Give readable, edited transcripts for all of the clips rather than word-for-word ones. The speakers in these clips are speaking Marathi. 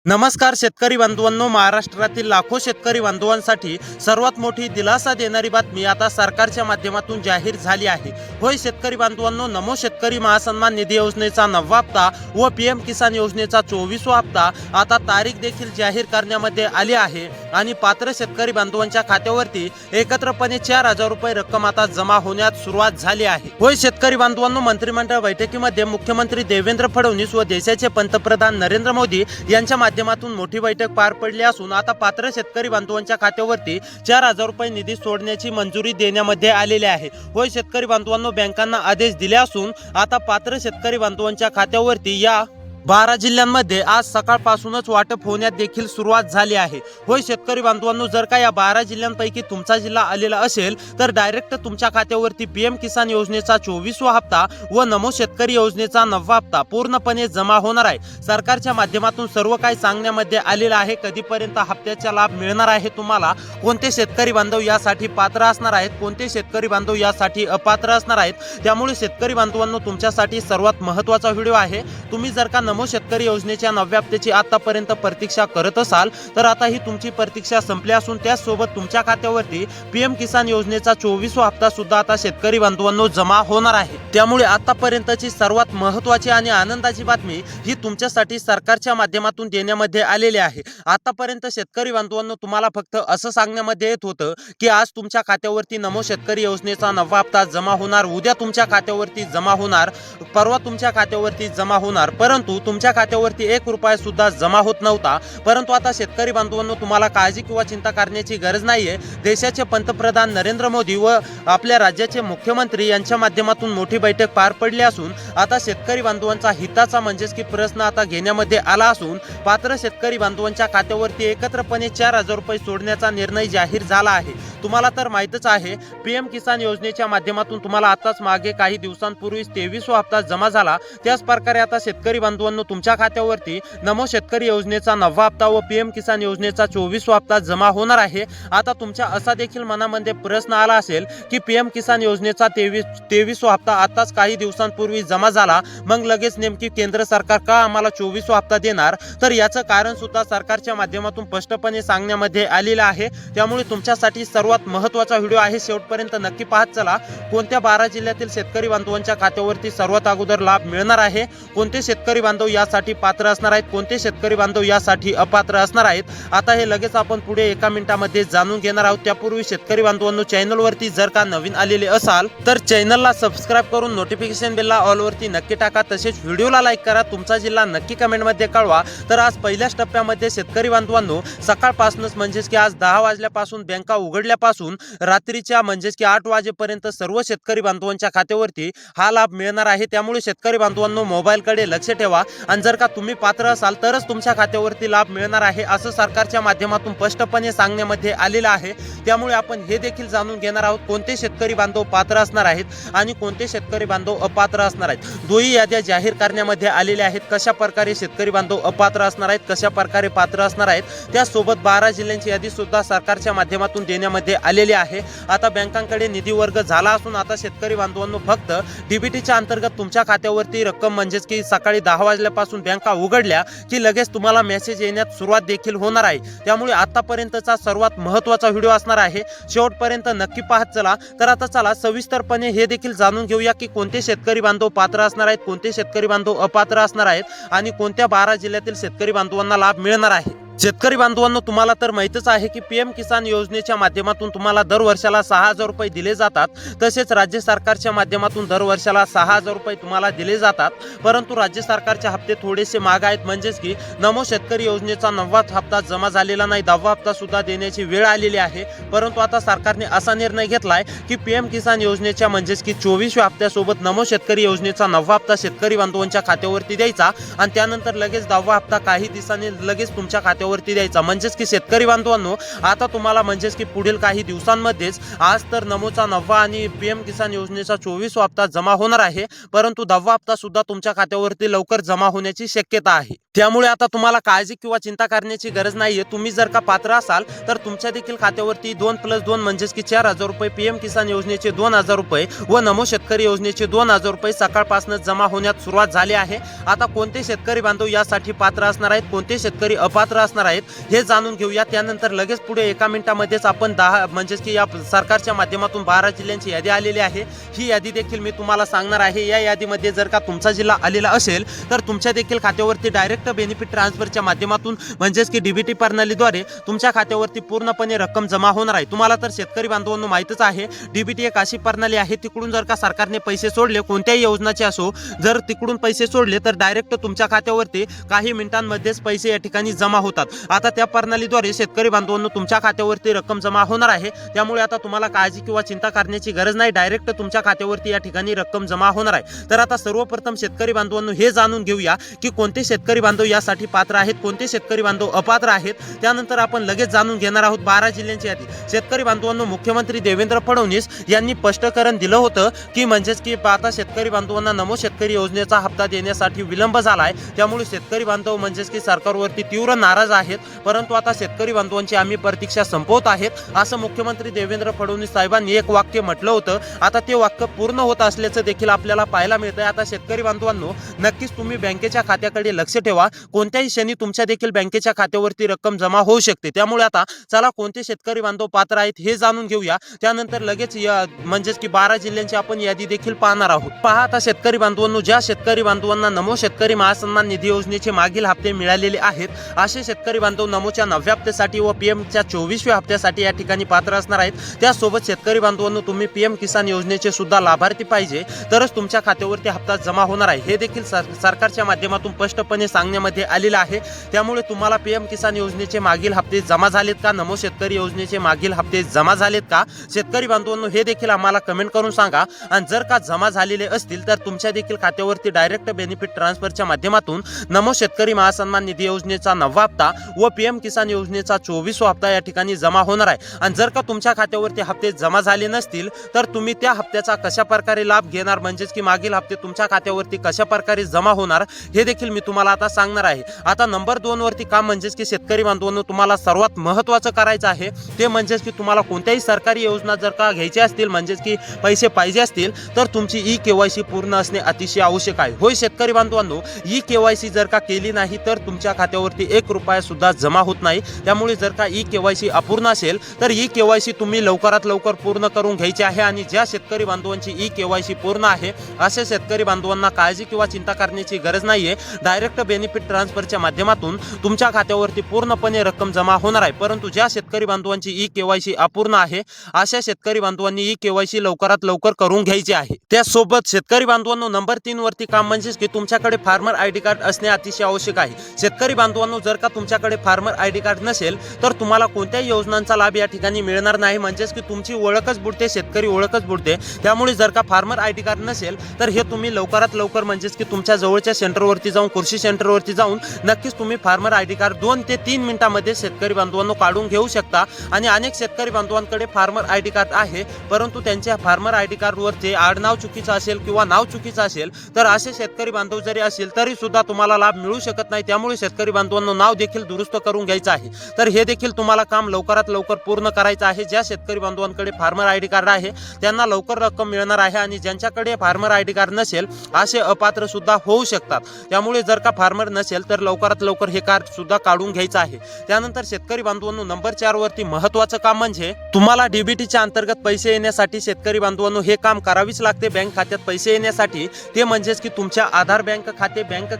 नमस्कार शेतकरी बांधवांनो, महाराष्ट्रातील लाखो शेतकरी बांधवांसाठी सर्वात मोठी दिलासा देणारी बातमी आता सरकारच्या माध्यमातून जाहीर झाली आहे। होय शेतकरी बांधवांनो, नमो शेतकरी महासन्मान निधी योजनेचा 9वा हप्ता व पीएम किसान योजनेचा 24वा हप्ता आता तारीख देखील जाहीर करण्यामध्ये आली आहे आणि पात्र शेतकरी बांधवांच्या खात्यावरती एकत्रपणे 4,000 रुपये रक्कम आता जमा होण्यास सुरुवात झाली आहे। होय शेतकरी बांधवांनो, मंत्रिमंडळ बैठकीमध्ये मुख्यमंत्री देवेंद्र फडणवीस व देशाचे पंतप्रधान नरेंद्र मोदी यांच्या माध्यमातून मोठी बैठक पार पडली असून आता पात्र शेतकरी बांधवांच्या खात्यावरती 4,000 रुपये निधी सोडण्याची मंजुरी देण्यामध्ये आलेली आहे। होय शेतकरी बांधवांनो, बँकांना आदेश दिले असून आता पात्र शेतकरी बांधवांच्या खात्यावरती या 12 जिल्ह्यांमध्ये आज सकाळपासूनच वाटप होण्यात देखील सुरुवात झाली आहे। होय शेतकरी बांधवांनो, जर का या 12 जिल्ह्यांपैकी तुमचा जिल्हा आलेला असेल तर डायरेक्ट तुमच्या खात्यावरती पीएम किसान योजनेचा 24वा हप्ता व नमो शेतकरी योजनेचा 9वा हप्ता पूर्णपणे जमा होणार आहे। सरकारच्या माध्यमातून सर्व काही सांगण्यामध्ये आलेलं आहे। कधीपर्यंत हप्त्याचा लाभ मिळणार आहे तुम्हाला, कोणते शेतकरी बांधव यासाठी पात्र असणार आहेत, कोणते शेतकरी बांधव यासाठी अपात्र असणार आहेत। त्यामुळे शेतकरी बांधवांनो, तुमच्यासाठी सर्वात महत्त्वाचा व्हिडिओ आहे। तुम्ही जर का नमो शेतकरी योजनेच्या 9व्या हप्त्याची आतापर्यंत प्रतीक्षा करत असाल तर आता ही तुमची प्रतीक्षा संपली असून त्याचसोबत तुमच्या खात्यावरती पीएम किसान योजनेचा 24वा हप्ता सुद्धा आता शेतकरी बांधवांनो जमा होणार आहे। त्यामुळे आतापर्यंतची सर्वात महत्त्वाची आणि आनंदाची बातमी ही तुमच्यासाठी सरकारच्या माध्यमातून देण्यामध्ये आलेली आहे। आतापर्यंत शेतकरी बांधवांनो, तुम्हाला फक्त असं सांगण्यामध्ये येत होतं की आज तुमच्या खात्यावरती नमो शेतकरी योजनेचा 9वा हप्ता जमा होणार, उद्या तुमच्या खात्यावरती जमा होणार, परवा तुमच्या खात्यावरती जमा होणार, परंतु तुमच्या खात्यावरती 1 रुपया सुद्धा जमा होत नव्हता। परंतु आता शेतकरी बांधवांनो, तुम्हाला काळजी किंवा चिंता करण्याची गरज नाहीये। देशाचे पंतप्रधान नरेंद्र मोदी व आपल्या राज्याचे मुख्यमंत्री यांच्या माध्यमातून मोठी बैठक पार पडली असून आता शेतकरी बांधवांचा हिताचा म्हणजेच की प्रश्न आता घेण्यामध्ये आला असून पात्र शेतकरी बांधवांच्या खात्यावरती एकत्रपणे 4,000 रुपये सोडण्याचा निर्णय जाहीर झाला आहे। तुम्हाला तर माहितच आहे, पीएम किसान योजनेच्या माध्यमातून तुम्हाला आताच मागे काही दिवसांपूर्वी 23वा हप्ता जमा झाला। त्याच प्रकारे आता शेतकरी बांधवांनो, तुमच्या खात्यावरती नमो शेतकरी योजनेचा 9वा हप्ता व पीएम किसान योजनेचा 24वा हप्ता जमा होणार आहे। आता तुमच्या असा देखील मनामध्ये प्रश्न आला असेल की पीएम किसान योजनेचा 23वा हप्ता आताच काही दिवसांपूर्वी जमा झाला, मग लगेच नेमकी केंद्र सरकार का आम्हाला 24वा हप्ता देणार? तर याचं कारण सुद्धा सरकारच्या माध्यमातून स्पष्टपणे सांगण्यामध्ये आलेलं आहे। त्यामुळे तुमच्यासाठी सर्वात महत्त्वाचा व्हिडिओ आहे, शेवटपर्यंत नक्की पाहत चला। कोणत्या 12 जिल्ह्यातील शेतकरी बांधवांच्या खात्यावरती सर्वात अगोदर लाभ मिळणार आहे, कोणते शेतकरी बांधव यासाठी पात्र असणार आहेत, कोणते शेतकरी बांधव यासाठी अपात्र असणार आहेत, आता हे लगेच आपण पुढे 1 मिनिटामध्ये जाणून घेणार आहोत। त्यापूर्वी शेतकरी बांधवांनो, चॅनलवरती जर का नवीन आलेले असाल तर चॅनलला सबस्क्राइब करून नोटिफिकेशन बेलला ऑलवरती नक्की टाका। तसेच व्हिडिओला लाईक करा, तुमचा जिल्हा नक्की कमेंटमध्ये कळवा। तर आज पहिल्याच टप्प्यामध्ये शेतकरी बांधवांनो, सकाळपासूनच म्हणजेच की आज 10 वाजल्यापासून बँका उघडल्यापासून रात्रीच्या म्हणजेच की 8 वाजेपर्यंत सर्व शेतकरी बांधवांच्या खात्यावरती हा लाभ मिळणार आहे। त्यामुळे शेतकरी बांधवांनो, मोबाईलकडे लक्ष ठेवा आणि जर का तुम्ही पात्र असाल तरच तुमच्या खात्यावरती लाभ मिळणार आहे, असं सरकारच्या माध्यमातून स्पष्टपणे सांगण्यामध्ये आलेलं आहे। त्यामुळे आपण हे देखील जाणून घेणार आहोत, कोणते शेतकरी बांधव पात्र असणार आहेत आणि कोणते शेतकरी बांधव अपात्र असणार आहेत। दोन्ही याद्या जाहीर करण्यामध्ये आलेल्या आहेत, कशा प्रकारे शेतकरी बांधव अपात्र असणार आहेत, कशा प्रकारे पात्र असणार आहेत। त्यासोबत 12 जिल्ह्यांची यादी सुद्धा सरकारच्या माध्यमातून देण्यामध्ये आलेली आहे। आता बँकांकडे निधी वर्ग झाला असून आता शेतकरी बांधवांनो, फक्त डीबीटीच्या अंतर्गत तुमच्या खात्यावरती रक्कम म्हणजेच की सकाळी 10 वाजल्यापासून बँका उघडल्या की लगेच तुम्हाला मेसेज येण्यास सुरुवात देखील होणार आहे। त्यामुळे आतापर्यंतचा सर्वात महत्त्वाचा व्हिडिओ असणार आहे, शेवटपर्यंत नक्की पाहत चला। तर आता चला सविस्तरपणे हे देखील जाणून घेऊया की कोणते शेतकरी बांधव पात्र असणार आहेत, कोणते शेतकरी बांधव अपात्र असणार आहेत आणि कोणत्या 12 जिल्ह्यातील शेतकरी बांधवांना लाभ मिळणार आहे। शेतकरी बांधवांनो, तुम्हाला तर माहितच आहे की पीएम किसान योजनेच्या माध्यमातून तुम्हाला दर वर्षाला 6,000 रुपये दिले जातात। तसेच राज्य सरकारच्या माध्यमातून दर वर्षाला 6,000 रुपये तुम्हाला दिले जातात, परंतु राज्य सरकारचे हप्ते थोडेसे महाग आहेत। म्हणजेच की नमो शेतकरी योजनेचा 9वा हप्ता जमा झालेला नाही, 10वा हप्ता सुद्धा देण्याची वेळ आलेली आहे। परंतु आता सरकारने असा निर्णय घेतलाय की पीएम किसान योजनेच्या म्हणजेच की 24व्या हप्त्यासोबत नमो शेतकरी योजनेचा 9वा हप्ता शेतकरी बांधवांच्या खात्यावरती द्यायचा आणि त्यानंतर लगेच 10वा हप्ता काही दिवसांनी लगेच तुमच्या खात्यावर खात्यावरती द्यायचा। म्हणजेच की शेतकरी बांधवांनो, आता तुम्हाला म्हणजेच की पुढील काही दिवसांमध्येच आज तर नमोचा 9वा आणि पीएम किसान योजनेचा 24वा हप्ता जमा होणार आहे, परंतु 10वा हप्ता सुद्धा तुमच्या खात्यावरती लवकर जमा होण्याची शक्यता आहे। त्यामुळे आता तुम्हाला काळजी किंवा चिंता करण्याची गरज नाहीये। तुम्ही जर का पात्र असाल तर तुमच्या देखील खात्यावरती 2+2 म्हणजेच की 4,000 रुपये पीएम किसान योजनेचे 2,000 रुपये व नमो शेतकरी योजनेचे 2,000 रुपये सकाळपासून जमा होण्यास सुरुवात झाली आहे। आता कोणते शेतकरी बांधव यासाठी पात्र असणार आहेत, कोणते शेतकरी अपात्र असणार आहेत हे जाणून घेऊया। त्यानंतर लगेच पुढे 1 मिनिटामध्येच आपण 10 म्हणजेच की या सरकारच्या माध्यमातून 12 जिल्ह्यांची यादी आलेली आहे। ही यादी देखील मी तुम्हाला सांगणार आहे। या यादीमध्ये जर का तुमचा जिल्हा आलेला असेल तर तुमच्या देखील खात्यावरती डायरेक्ट बेनिफिट ट्रान्सफरच्या माध्यमातून म्हणजेच की डीबीटी प्रणालीद्वारे तुमच्या खात्यावरती पूर्णपणे रक्कम जमा होणार आहे। तुम्हाला तर शेतकरी बांधवांनो माहितच आहे, डीबीटी एक अशी प्रणाली आहे, तिकडून जर का सरकारने पैसे सोडले कोणत्याही योजनाचे असो, जर तिकडून पैसे सोडले तर डायरेक्ट तुमच्या खात्यावरती काही मिनिटांमध्येच पैसे या ठिकाणी जमा होतात। आता त्या प्रणालीद्वारे शेतकरी बांधवांनो तुमच्या खात्यावरती रक्कम जमा होणार आहे। त्यामुळे आता तुम्हाला काळजी किंवा चिंता करण्याची गरज नाही, डायरेक्ट तुमच्या खात्यावरती या ठिकाणी रक्कम जमा होणार आहे। तर आता सर्वप्रथम शेतकरी बांधवांनो हे जाणून घेऊया की कोणते शेतकरी बांधव यासाठी पात्र आहेत, कोणते शेतकरी बांधव अपात्र आहेत। त्यानंतर आपण लगेच जाणून घेणार आहोत 12 जिल्ह्यांची यादी। शेतकरी बांधवांनो, मुख्यमंत्री देवेंद्र फडणवीस यांनी स्पष्टीकरण दिलं होतं की म्हणजेच की आता शेतकरी बांधवांना नमो शेतकरी योजनेचा हप्ता देण्यासाठी विलंब झालाय। त्यामुळे शेतकरी बांधव म्हणजेच की सरकारवरती तीव्र नाराज आहेत, परंतु आता शेतकरी बांधवांची आम्ही प्रतीक्षा संपवत आहेत असं मुख्यमंत्री देवेंद्र फडणवीस साहेबांनी एक वाक्य म्हटलं होतं। आता ते वाक्य पूर्ण होत असल्याचं देखील आपल्याला पाहायला मिळतंय। आता शेतकरी बांधवांनो, नक्कीच तुम्ही बँकेच्या खात्याकडे लक्ष ठेवा, कोणत्याही क्षणी तुमच्या देखील बँकेच्या खात्यावरती रक्कम जमा होऊ शकते। त्यामुळे आता चला कोणते शेतकरी बांधव पात्र आहेत हे जाणून घेऊया। त्यानंतर लगेच म्हणजेच की 12 जिल्ह्यांची आपण यादी देखील पाहणार आहोत। पहा आता शेतकरी बांधवांनो, ज्या शेतकरी बांधवांना नमो शेतकरी महासन्मान निधी योजनेचे मागील हप्ते मिळालेले आहेत, असे शेतकरी बांधव नमोच्या 9व्या हप्त्यासाठी व पीएमच्या 24व्या हप्त्यासाठी या ठिकाणी पात्र असणार आहेत। त्यासोबत शेतकरी बांधवांनो, तुम्ही पीएम किसान योजनेचे सुद्धा लाभार्थी पाहिजे तरच तुमच्या खात्यावरती हप्ता जमा होणार आहे, हे देखील सरकारच्या माध्यमातून स्पष्टपणे सांगण्यामध्ये आलेलं आहे। त्यामुळे तुम्हाला पीएम किसान योजनेचे मागील हप्ते जमा झालेत का, नमो शेतकरी योजनेचे मागील हप्ते जमा झालेत का, शेतकरी बांधवांनो हे देखील आम्हाला कमेंट करून सांगा। आणि जर का जमा झालेले असतील तर तुमच्या देखील खात्यावरती डायरेक्ट बेनिफिट ट्रान्सफरच्या माध्यमातून नमो शेतकरी महासन्मान निधी योजनेचा 9वा हप्ता व पीएम किसान योजनेचा 24वा हप्ता या ठिकाणी जमा होणार आहे। आणि जर का तुमच्या खात्यावरती हप्ते जमा झाले नसतील तर तुम्ही त्या हप्त्याचा कशा प्रकारे लाभ घेणार, म्हणजेच की मागील हप्ते तुमच्या खात्यावरती कशा प्रकारे जमा होणार हे देखील मी तुम्हाला आता सांगणार आहे। आता नंबर 2 वरती काम म्हणजेच की शेतकरी बांधवांनो, तुम्हाला सर्वात महत्त्वाचं करायचं आहे ते म्हणजेच की तुम्हाला कोणत्याही सरकारी योजना जर का घ्यायची असतील, म्हणजेच की पैसे पाहिजे असतील तर तुमची ई-केवायसी पूर्ण असणे अतिशय आवश्यक आहे। होय शेतकरी बांधवांनो, ई-केवायसी जर का केली नाही तर तुमच्या खात्यावरती 1 रुपया सुद्धा जमा होत नाही। त्यामुळे जर का ई-केवायसी अपूर्ण असेल तर ई-केवायसी तुम्ही लवकरात लवकर पूर्ण करून घ्यायची आहे। आणि ज्या शेतकरी बांधवांची ई-केवायसी पूर्ण आहे अशा शेतकरी बांधवांना काळजी किंवा चिंता करण्याची गरज नाहीये, डायरेक्ट बेनिफिट ट्रान्सफरच्या माध्यमातून तुमच्या खात्यावरती पूर्णपणे रक्कम जमा होणार आहे। परंतु ज्या शेतकरी बांधवांची ई-केवायसी अपूर्ण आहे अशा शेतकरी बांधवांनी ई-केवायसी लवकरात लवकर करून घ्यायची आहे। त्यासोबत शेतकरी बांधवांनो, नंबर 3 वरती काम म्हणजेच की तुमच्याकडे फार्मर आयडी कार्ड असणे अतिशय आवश्यक आहे। शेतकरी बांधवांनो, जर का तुमच्याकडे फार्मर आयडी कार्ड नसेल तर तुम्हाला कोणत्याही योजनांचा लाभ या ठिकाणी मिळणार नाही, म्हणजेच की तुमची ओळखच बुडते, शेतकरी ओळखच बुडते। त्यामुळे जर का फार्मर आयडी कार्ड नसेल तर हे तुम्ही लवकरात लवकर म्हणजेच की तुमच्या जवळच्या सेंटरवरती जाऊन, कृषी सेंटरवरती जाऊन नक्कीच तुम्ही फार्मर आयडी कार्ड 2 ते 3 मिनिटांमध्ये शेतकरी बांधवांनो काढून घेऊ शकता। आणि अनेक शेतकरी बांधवांकडे फार्मर आयडी कार्ड आहे, परंतु त्यांच्या फार्मर आयडी कार्डवरचे आडनाव चुकीचं असेल किंवा नाव चुकीचं असेल तर असे शेतकरी बांधव जरी असेल तरी सुद्धा तुम्हाला लाभ मिळू शकत नाही। त्यामुळे शेतकरी बांधवांनो, नाव देखील दुरुस्त करून घ्यायचं आहे। तर हे देखील तुम्हाला काम लवकरात लवकर पूर्ण करायचं आहे। ज्या शेतकरी बांधवांकडे फार्मर आयडी कार्ड आहे त्यांना लवकर रक्कम मिळणार आहे, आणि ज्यांच्याकडे फार्मर आयडी कार्ड नसेल असे अपात्र सुद्धा होऊ शकतात। त्यामुळे जर का फार्मर नसेल तर लवकरात लवकर हे कार्ड सुद्धा काढून घ्यायचं आहे। त्यानंतर शेतकरी बांधवांनो, नंबर 4 वरती महत्त्वाचं काम म्हणजे तुम्हाला डीबीटीच्या अंतर्गत पैसे येण्यासाठी शेतकरी बांधवांनो हे काम करावीच लागते। बँक खात्यात पैसे येण्यासाठी ते म्हणजेच की तुमच्या आधार बँक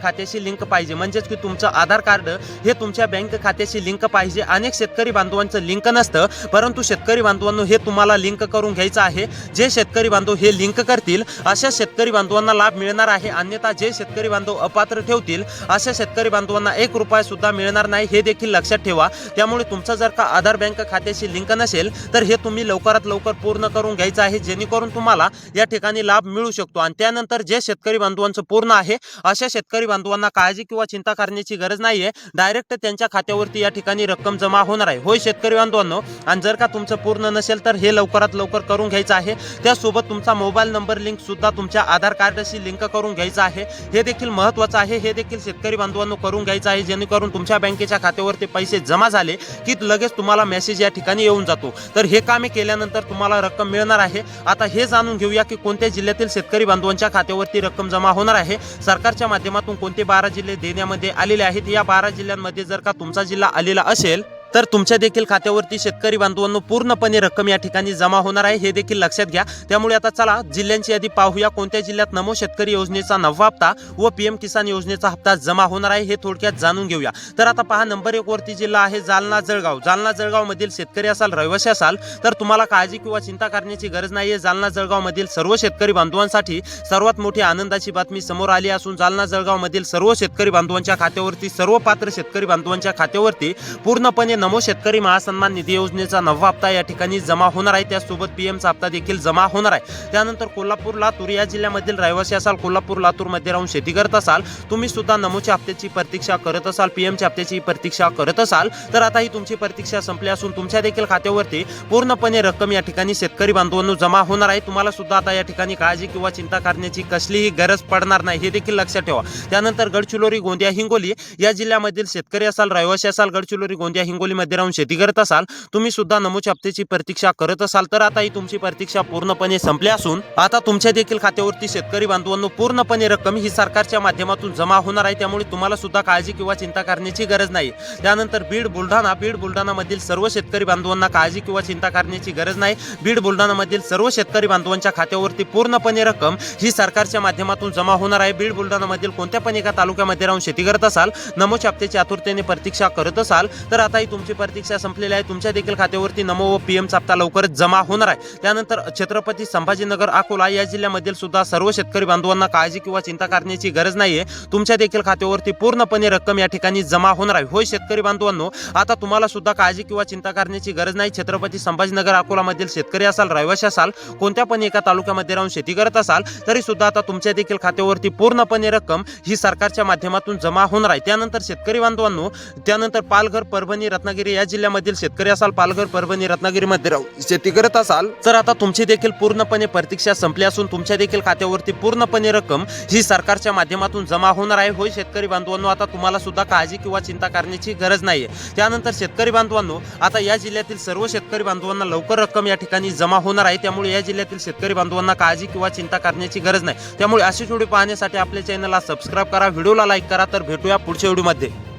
खात्याशी लिंक पाहिजे, म्हणजेच की तुमचं आधार कार्ड हे तुमच्या बँक खात्याशी लिंक पाहिजे। अनेक शेतकरी बांधवांचं लिंक नसतं, परंतु शेतकरी बांधवांनो हे तुम्हाला लिंक करून घ्यायचं आहे। जे शेतकरी बांधव हे लिंक करतील अशा शेतकरी बांधवांना लाभ मिळणार आहे, अन्यथा जे शेतकरी बांधव अपात्र ठेवतील अशा शेतकरी बांधवांना 1 रुपया सुद्धा मिळणार नाही, हे देखील लक्षात ठेवा। त्यामुळे तुमचं जर का आधार बँक खात्याशी लिंक नसेल तर हे तुम्ही लवकरात लवकर पूर्ण करून घ्यायचं आहे, जेणेकरून तुम्हाला या ठिकाणी लाभ मिळू शकतो। आणि त्यानंतर जे शेतकरी बांधवांचं पूर्ण आहे अशा शेतकरी बांधवांना काळजी किंवा चिंता करण्याची गरज नाहीये, डायरेक्ट त्यांच्या खात्यावरती या ठिकाणी रक्कम जमा होणार आहे. होय शेतकरी बांधवांनो, आणि जर का तुमचं पूर्ण नसेल तर हे लवकरात लवकर करून घ्यायचं आहे. त्यासोबत तुमचा मोबाईल नंबर लिंक सुद्धा तुमच्या आधार कार्डशी लिंक करून घ्यायचं आहे. हे देखील महत्त्वाचं आहे. हे देखील शेतकरी बांधवांनो करून घ्यायचं आहे, जेणेकरून तुमच्या बँकेच्या खात्यावरती पैसे जमा झाले की लगेच तुम्हाला मेसेज या ठिकाणी येऊन जातो. तर हे कामे केल्यानंतर तुम्हाला रक्कम मिळणार आहे. आता हे जाणून घेऊया की कोणत्या जिल्ह्यातील शेतकरी बांधवांच्या खात्यावरती रक्कम जमा होणार आहे. सरकारच्या माध्यमातून कोणते 12 जिल्हे देण्यामध्ये आलेले आहेत. या 12 जिल्ह्यांमध्ये जर का तुमचा जिल्हा आलेला असेल तर तुमच्या देखील खात्यावरती शेतकरी बांधवांनो पूर्णपणे रक्कम या ठिकाणी जमा होणार आहे. हे देखील लक्षात घ्या. त्यामुळे आता चला जिल्ह्यांची यादी पाहूया. कोणत्या जिल्ह्यात नमो शेतकरी योजनेचा 9वा हप्ता व पीएम किसान योजनेचा हप्ता जमा होणार आहे हे थोडक्यात जाणून घेऊया. तर आता पहा, नंबर 1 वरती जिल्हा आहे जालना जळगाव. जालना जळगाव मधील शेतकरी असाल, रहिवासी असाल तर तुम्हाला काळजी किंवा चिंता करण्याची गरज नाहीये. जालना जळगाव मधील सर्व शेतकरी बांधवांसाठी सर्वात मोठी आनंदाची बातमी समोर आली असून जालना जळगाव मधील सर्व शेतकरी बांधवांच्या खात्यावरती, सर्व पात्र शेतकरी बांधवांच्या खात्यावरती पूर्णपणे नमो शेतकरी महासन्मान निधी योजनेचा 9वा हप्ता या ठिकाणी जमा होणार आहे. त्यासोबत पीएमचा हप्ता देखील जमा होणार आहे. त्यानंतर कोल्हापूर लातूर या जिल्ह्यामधील रहिवासी असाल, कोल्हापूर लातूर मध्ये राहून शेती करत असाल, तुम्ही सुद्धा नमोच्या हप्त्याची प्रतीक्षा करत असाल, पीएमच्या हप्त्याची प्रतीक्षा करत असाल तर आता ही तुमची प्रतीक्षा संपली असून तुमच्या देखील खात्यावरती पूर्णपणे रक्कम या ठिकाणी शेतकरी बांधवांनो जमा होणार आहे. तुम्हाला सुद्धा आता या ठिकाणी काळजी किंवा चिंता करण्याची कसलीही गरज पडणार नाही, हे देखील लक्षात ठेवा. त्यानंतर गडचिरोली, गोंदिया, हिंगोली या जिल्ह्यामधील शेतकरी असाल, रहिवासी असाल, गडचिरोली, गोंदिया, हिंगोली मध्ये राहून शेती करत असाल, तुम्ही सुद्धा नमोच्या हप्त्याची प्रतीक्षा करत असाल तर आता ही तुमची प्रतीक्षा पूर्णपणे संपली असून आता तुमच्या देखील खात्यावरती शेतकरी बांधवांनो पूर्णपणे रक्कम ही सरकारच्या माध्यमातून जमा होणार आहे. त्यामुळे तुम्हाला सुद्धा काळजी किंवा चिंता करण्याची गरज नाही. त्यानंतर बीड बुलढाणा मधील सर्व शेतकरी बांधवांना काळजी किंवा चिंता करण्याची गरज नाही. बीड बुलढाणा मधील सर्व शेतकरी बांधवांच्या खात्यावरती पूर्णपणे रक्कम ही सरकारच्या माध्यमातून जमा होणार आहे. बीड बुलढाणा मधील कोणत्या पण एका तालुक्यामध्ये राहून शेती करत असाल, नमोच्या हप्त्याची आतुरतेने प्रतीक्षा करत असाल तर आता ही तुमची प्रतीक्षा संपलेली आहे. तुमच्या देखील खात्यावरती नमो व पीएमचा हप्ता लवकरच जमा होणार आहे. त्यानंतर छत्रपती संभाजीनगर, अकोला या जिल्ह्यामधील सुद्धा सर्व शेतकरी बांधवांना काळजी किंवा चिंता करण्याची गरज नाहीये. तुमच्या देखील खात्यावरती पूर्णपणे रक्कम या ठिकाणी जमा होणार आहे. होय शेतकरी बांधवांनो, आता तुम्हाला सुद्धा काळजी किंवा चिंता करण्याची गरज नाही. छत्रपती संभाजीनगर, अकोला मधील शेतकरी असाल, रहिवासी असाल, कोणत्या पण एका तालुक्यामध्ये राहून शेती करत असाल तरी सुद्धा आता तुमच्या देखील खात्यावरती पूर्णपणे रक्कम ही सरकारच्या माध्यमातून जमा होणार आहे. त्यानंतर शेतकरी बांधवांनो, त्यानंतर पालघर, परभणी, रत्नागिरी या जिल्ह्यामधील शेतकरी असाल, पालघर, परभणी, रत्नागिरी मध्ये राहून शेती करत असाल तर आता तुमची देखील पूर्णपणे प्रतीक्षा संपली असून तुमच्या देखील खात्यावरती पूर्णपणे रक्कम ही सरकारच्या माध्यमातून जमा होणार आहे. होय शेतकरी बांधवांनो, आता तुम्हाला सुद्धा काळजी किंवा चिंता करण्याची गरज नाहीये. त्यानंतर शेतकरी बांधवांनो, आता या जिल्ह्यातील सर्व शेतकरी बांधवांना लवकर रक्कम या ठिकाणी जमा होणार आहे. त्यामुळे या जिल्ह्यातील शेतकरी बांधवांना काळजी किंवा चिंता करण्याची गरज नाही. त्यामुळे अशी व्हिडिओ पाहण्यासाठी आपल्या चॅनलला सबस्क्राईब करा, व्हिडिओला लाईक करा. तर भेटूया पुढच्या व्हिडिओमध्ये.